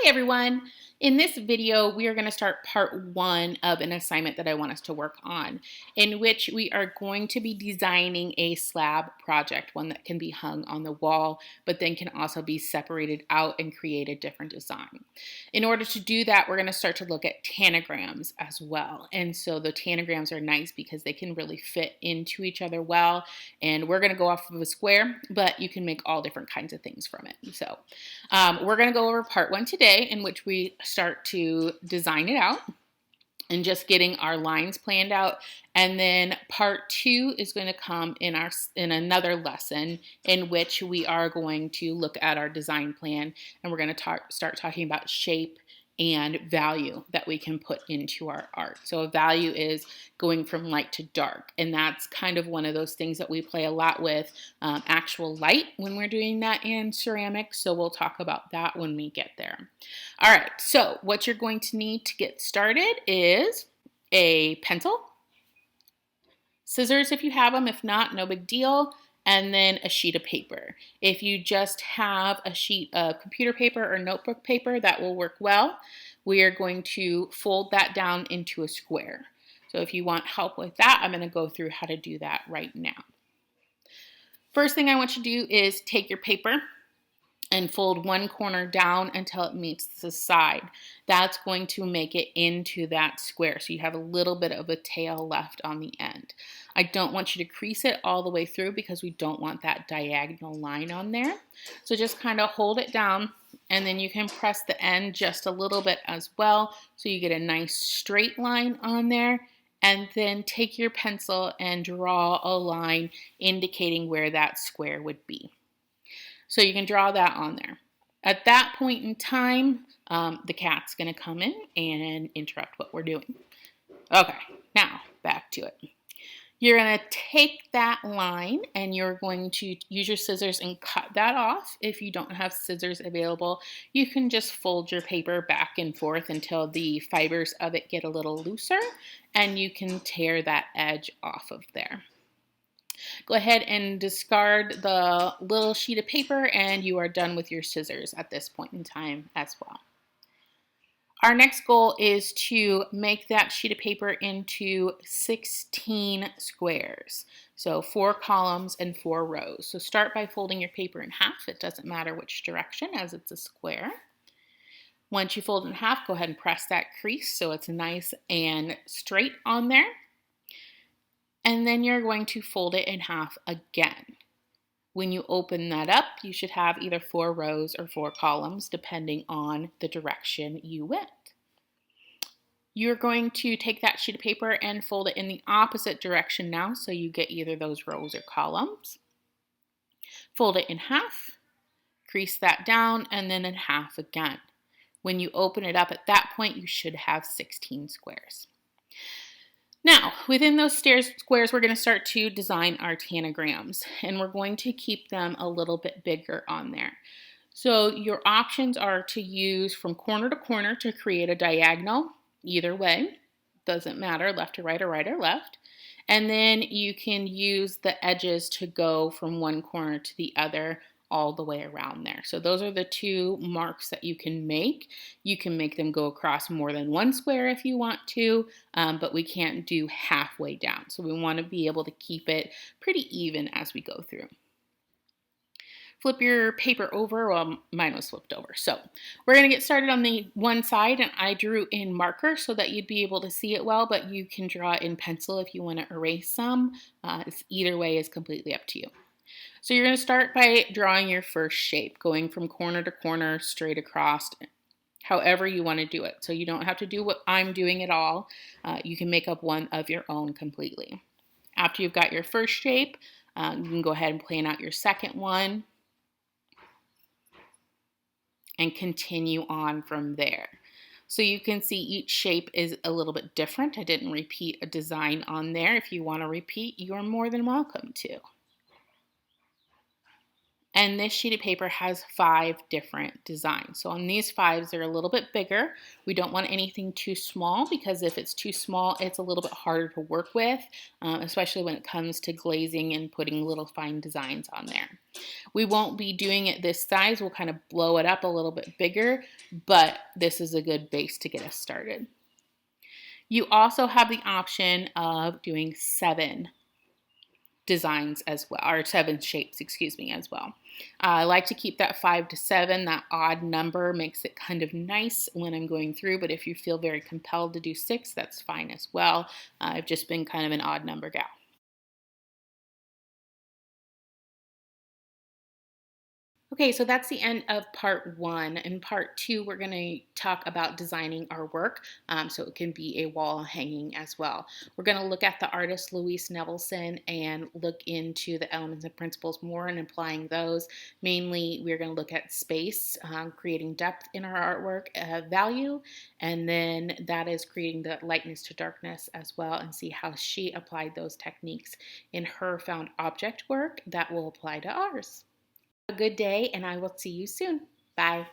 Hey everyone! In this video, we are going to start part one of an assignment that I want us to work on, in which we are going to be designing a slab project, one that can be hung on the wall, but then can also be separated out and create a different design. In order to do that, we're going to start to look at tanagrams as well. And so the tanagrams are nice because they can really fit into each other well. And we're going to go off of a square, but you can make all different kinds of things from it. So we're going to go over part one today, in which we start to design it out and just getting our lines planned out. And then part two is going to come in another lesson, in which we are going to look at our design plan, and we're going to start talking about shape and value that we can put into our art. So a value is going from light to dark, and that's kind of one of those things that we play a lot with actual light when we're doing that in ceramics. So we'll talk about that when we get there. All right, so what you're going to need to get started is a pencil, scissors if you have them. If not, no big deal. And then a sheet of paper. If you just have a sheet of computer paper or notebook paper, that will work well. We are going to fold that down into a square. So if you want help with that, I'm going to go through how to do that right now. First thing I want you to do is take your paper and fold one corner down until it meets the side. That's going to make it into that square, so you have a little bit of a tail left on the end. I don't want you to crease it all the way through because we don't want that diagonal line on there. So just kind of hold it down, and then you can press the end just a little bit as well, so you get a nice straight line on there. And then take your pencil and draw a line indicating where that square would be. So you can draw that on there. At that point in time, the cat's going to come in and interrupt what we're doing. Okay, now back to it. You're going to take that line and you're going to use your scissors and cut that off. If you don't have scissors available, you can just fold your paper back and forth until the fibers of it get a little looser, and you can tear that edge off of there. Go ahead and discard the little sheet of paper, and you are done with your scissors at this point in time as well. Our next goal is to make that sheet of paper into 16 squares. So 4 columns and 4 rows. So start by folding your paper in half. It doesn't matter which direction, as it's a square. Once you fold in half, go ahead and press that crease so it's nice and straight on there. And then you're going to fold it in half again. When you open that up, you should have either 4 rows or 4 columns, depending on the direction you went. You're going to take that sheet of paper and fold it in the opposite direction now, so you get either those rows or columns. Fold it in half, crease that down, and then in half again. When you open it up at that point, you should have 16 squares. Now, within those squares, we're going to start to design our tanagrams, and we're going to keep them a little bit bigger on there. So your options are to use from corner to corner to create a diagonal, either way, doesn't matter, left to right or right or left. And then you can use the edges to go from one corner to the other all the way around there. So those are the 2 marks that you can make. You can make them go across more than one square if you want to, but we can't do halfway down. So we want to be able to keep it pretty even as we go through. Flip your paper over. Well, mine was flipped over. So we're going to get started on the one side, and I drew in marker so that you'd be able to see it well, but you can draw in pencil if you want to erase some. Either way is completely up to you. So you're going to start by drawing your first shape, going from corner to corner, straight across, however you want to do it. So you don't have to do what I'm doing at all. You can make up one of your own completely. After you've got your first shape, you can go ahead and plan out your second one and continue on from there. So you can see each shape is a little bit different. I didn't repeat a design on there. If you want to repeat, you're more than welcome to. And this sheet of paper has 5 different designs. So on these 5s, they're a little bit bigger. We don't want anything too small because if it's too small, it's a little bit harder to work with, especially when it comes to glazing and putting little fine designs on there. We won't be doing it this size. We'll kind of blow it up a little bit bigger, but this is a good base to get us started. You also have the option of doing 7 designs as well, or 7 shapes, excuse me, as well. I like to keep that 5 to 7. That odd number makes it kind of nice when I'm going through, but if you feel very compelled to do 6, that's fine as well. I've just been kind of an odd number gal. Okay, so that's the end of part 1. In part 2, we're going to talk about designing our work so it can be a wall hanging as well. We're going to look at the artist Louise Nevelson and look into the elements and principles more and applying those. Mainly, we're going to look at space, creating depth in our artwork, value, and then that is creating the lightness to darkness as well, and see how she applied those techniques in her found object work that will apply to ours. A good day, and I will see you soon. Bye.